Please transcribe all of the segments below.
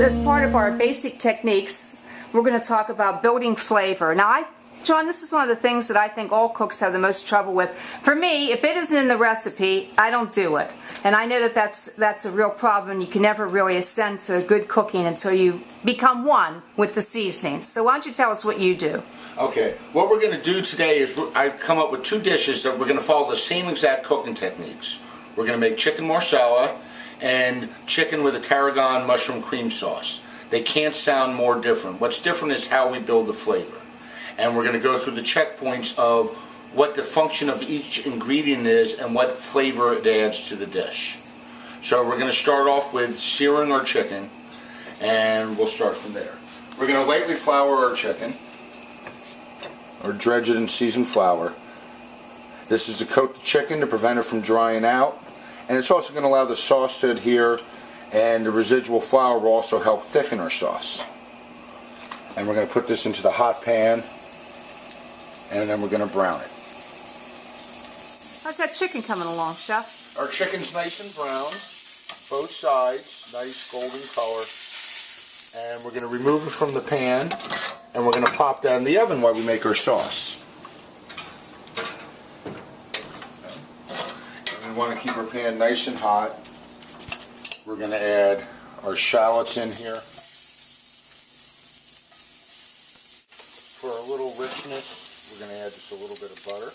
as part of our basic techniques, we're going to talk about building flavor. Now, John, this is one of the things that I think all cooks have the most trouble with. For me, if it isn't in the recipe, I don't do it. And I know that that's a real problem. You can never really ascend to good cooking until you become one with the seasonings. So why don't you tell us what you do? Okay, what we're going to do today is I come up with two dishes that we're going to follow the same exact cooking techniques. We're going to make chicken marsala and chicken with a tarragon mushroom cream sauce. They can't sound more different. What's different is how we build the flavor. And we're going to go through the checkpoints of what the function of each ingredient is and what flavor it adds to the dish. So we're going to start off with searing our chicken, and we'll start from there. We're going to lightly flour our chicken, or dredge it in seasoned flour. This is to coat the chicken to prevent it from drying out, and it's also going to allow the sauce to adhere, and the residual flour will also help thicken our sauce. And we're going to put this into the hot pan, and then we're going to brown it. How's that chicken coming along, Chef? Our chicken's nice and brown, both sides, nice golden color. And we're going to remove it from the pan, and we're going to pop that in the oven while we make our sauce. And we want to keep our pan nice and hot. We're going to add our shallots in here. For a little richness, we're going to add just a little bit of butter.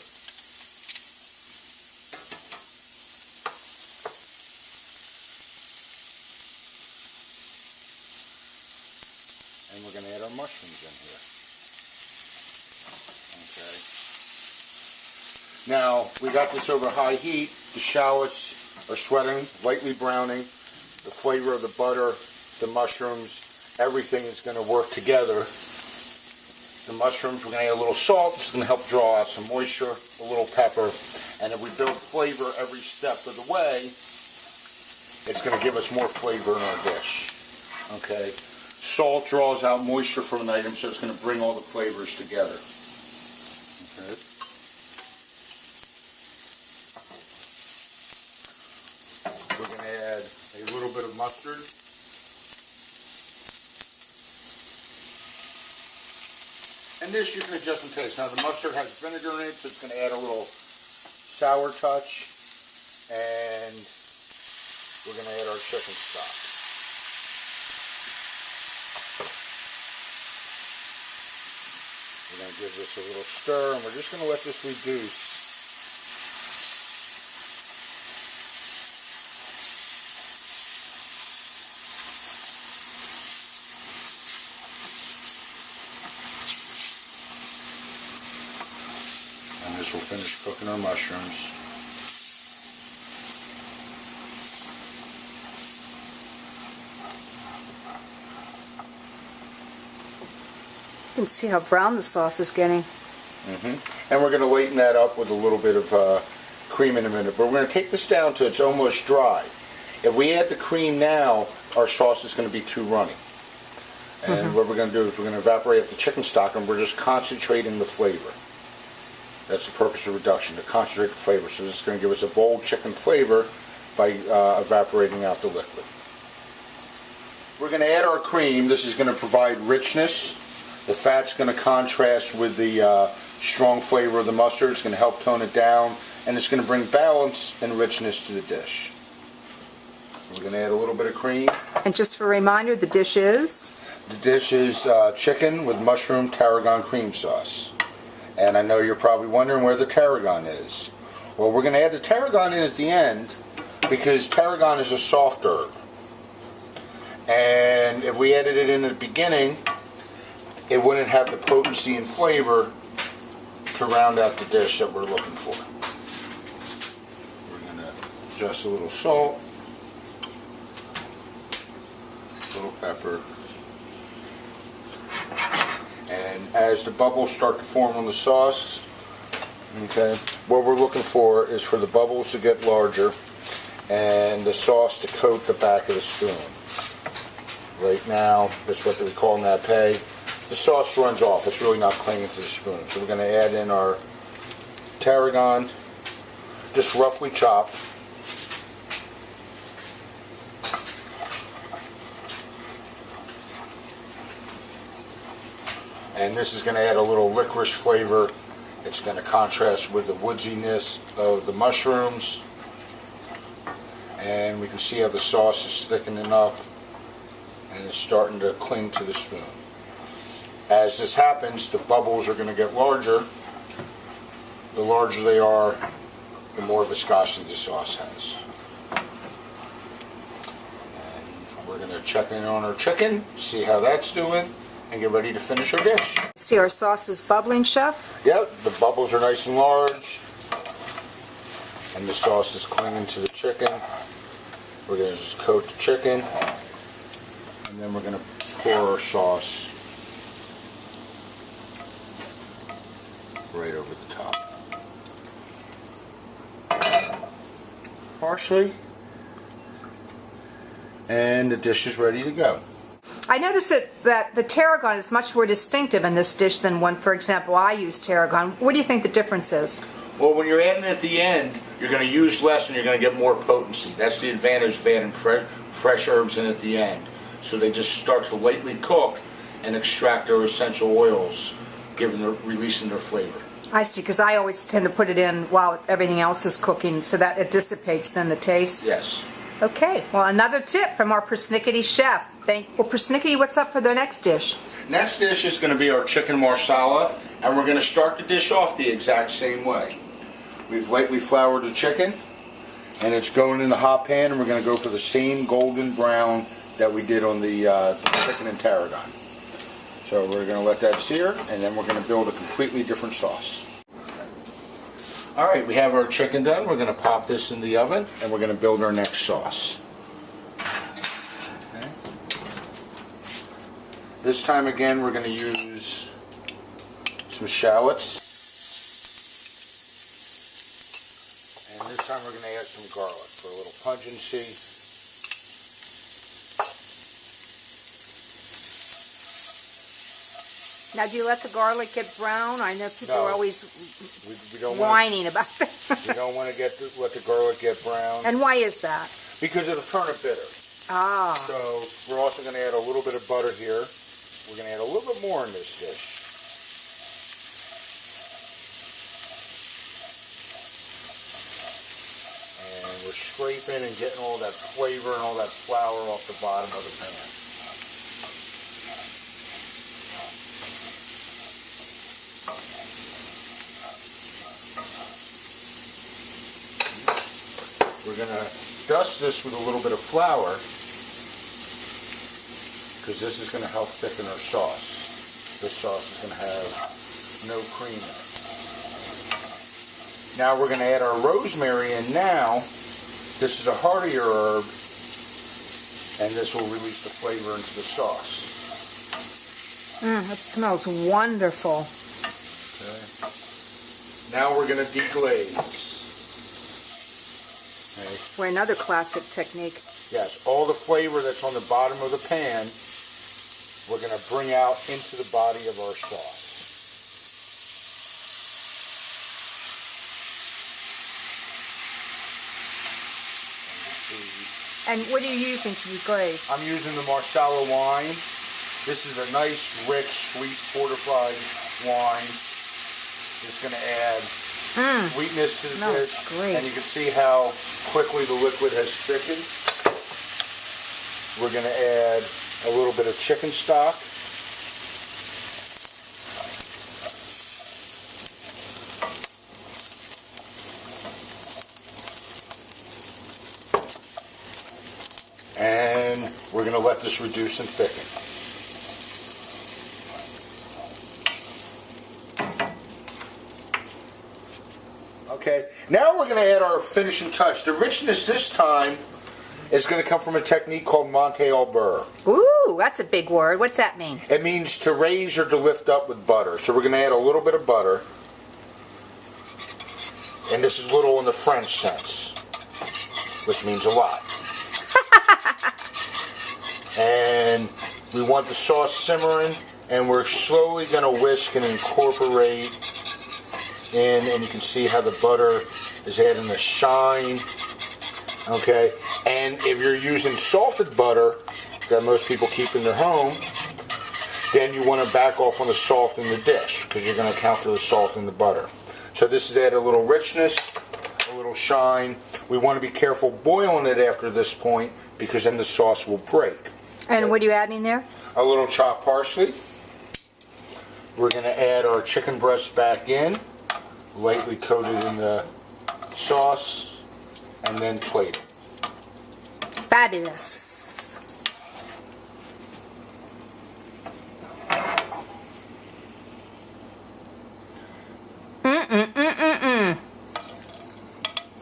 And we're going to add our mushrooms in here. Okay. Now, we got this over high heat. The shallots are sweating, lightly browning. The flavor of the butter, the mushrooms, everything is going to work together. The mushrooms, we're going to add a little salt. This is going to help draw out some moisture, a little pepper. And if we build flavor every step of the way, it's going to give us more flavor in our dish. Okay. Salt draws out moisture from an item, so it's going to bring all the flavors together. Okay. We're going to add a little bit of mustard. And this you can adjust and taste. Now the mustard has vinegar in it, so it's going to add a little sour touch. And we're going to add our chicken stock. We're going to give this a little stir, and we're just going to let this reduce. And this will finish cooking our mushrooms. You can see how brown the sauce is getting. And we're going to lighten that up with a little bit of cream in a minute. But we're going to take this down to it's almost dry. If we add the cream now, our sauce is going to be too runny. And what we're going to do is we're going to evaporate the chicken stock, and we're just concentrating the flavor. That's the purpose of reduction, to concentrate the flavor. So this is going to give us a bold chicken flavor by evaporating out the liquid. We're going to add our cream. This is going to provide richness. The fat's going to contrast with the strong flavor of the mustard. It's going to help tone it down, and it's going to bring balance and richness to the dish. We're going to add a little bit of cream. And just for a reminder, the dish is? The dish is chicken with mushroom tarragon cream sauce. And I know you're probably wondering where the tarragon is. Well, we're going to add the tarragon in at the end because tarragon is a soft herb. And if we added it in at the beginning, it wouldn't have the potency and flavor to round out the dish that we're looking for. We're going to adjust a little salt, a little pepper, and as the bubbles start to form on the sauce, okay, what we're looking for is for the bubbles to get larger and the sauce to coat the back of the spoon. Right now, that's what we call nappe. The sauce runs off. It's really not clinging to the spoon. So we're going to add in our tarragon, just roughly chopped. And this is going to add a little licorice flavor. It's going to contrast with the woodsiness of the mushrooms. And we can see how the sauce is thickening up and it's starting to cling to the spoon. As this happens, the bubbles are going to get larger. The larger they are, the more viscosity the sauce has. And we're going to check in on our chicken, see how that's doing, and get ready to finish our dish. See, our sauce is bubbling, Chef? Yep, the bubbles are nice and large, and the sauce is clinging to the chicken. We're going to just coat the chicken, and then we're going to pour our sauce right over the top. Parsley, and the dish is ready to go. I noticed that the tarragon is much more distinctive in this dish than one, for example, I use tarragon. What do you think the difference is? Well, when you're adding it at the end, you're going to use less and you're going to get more potency. That's the advantage of adding fresh herbs in at the end. So they just start to lightly cook and extract their essential oils, releasing their flavor. I see, because I always tend to put it in while everything else is cooking so that it dissipates then the taste. Yes. Okay, well, another tip from our Persnickety chef. Well, Persnickety, what's up for the next dish? Next dish is going to be our chicken marsala, and we're going to start the dish off the exact same way. We've lightly floured the chicken, and it's going in the hot pan, and we're going to go for the same golden brown that we did on the chicken and tarragon. So we're going to let that sear, and then we're going to build a completely different sauce. Alright, we have our chicken done. We're going to pop this in the oven, and we're going to build our next sauce. Okay. This time again, we're going to use some shallots. And this time we're going to add some garlic for a little pungency. Now, do you let the garlic get brown? I know people are always we don't whining about that. We don't want to let the garlic get brown. And why is that? Because it'll turn it bitter. Ah. So we're also going to add a little bit of butter here. We're going to add a little bit more in this dish. And we're scraping and getting all that flavor and all that flour off the bottom of the pan. We're going to dust this with a little bit of flour because this is going to help thicken our sauce. This sauce is going to have no cream in it. Now we're going to add our rosemary in now. This is a heartier herb, and this will release the flavor into the sauce. That smells wonderful. Okay. Now we're going to deglaze. Okay. For another classic technique. Yes, all the flavor that's on the bottom of the pan, we're going to bring out into the body of our sauce. And what are you using to deglaze? I'm using the Marsala wine. This is a nice, rich, sweet, fortified wine. It's going to add sweetness to the dish. Great. And you can see how quickly the liquid has thickened. We're going to add a little bit of chicken stock. And we're going to let this reduce and thicken. Okay, now we're going to add our finishing touch. The richness this time is going to come from a technique called monte au beurre. Ooh, that's a big word. What's that mean? It means to raise or to lift up with butter. So we're going to add a little bit of butter. And this is little in the French sense, which means a lot. And we want the sauce simmering, and we're slowly going to whisk and incorporate in, and you can see how the butter is adding the shine. Okay, and if you're using salted butter that most people keep in their home, then you want to back off on the salt in the dish because you're going to account for the salt in the butter. So this has added a little richness, a little shine. We want to be careful boiling it after this point because then the sauce will break. And what are you adding there? A little chopped parsley. We're going to add our chicken breast back in, lightly coated in the sauce, and then plate it. Fabulous.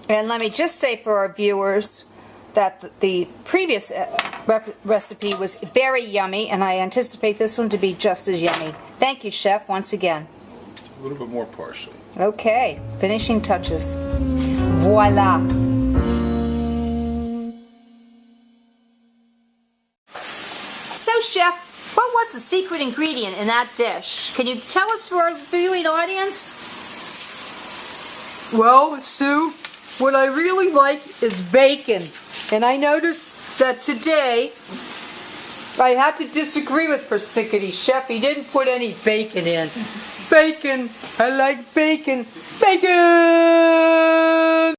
And let me just say for our viewers that the previous recipe was very yummy, and I anticipate this one to be just as yummy. Thank you, Chef, once again. A little bit more parsley. Okay, finishing touches. Voila. So, Chef, what was the secret ingredient in that dish? Can you tell us for our viewing audience? Well, Sue, what I really like is bacon. And I noticed that today I have to disagree with Persnickety Chef. He didn't put any bacon in. Bacon! I like bacon! Bacon!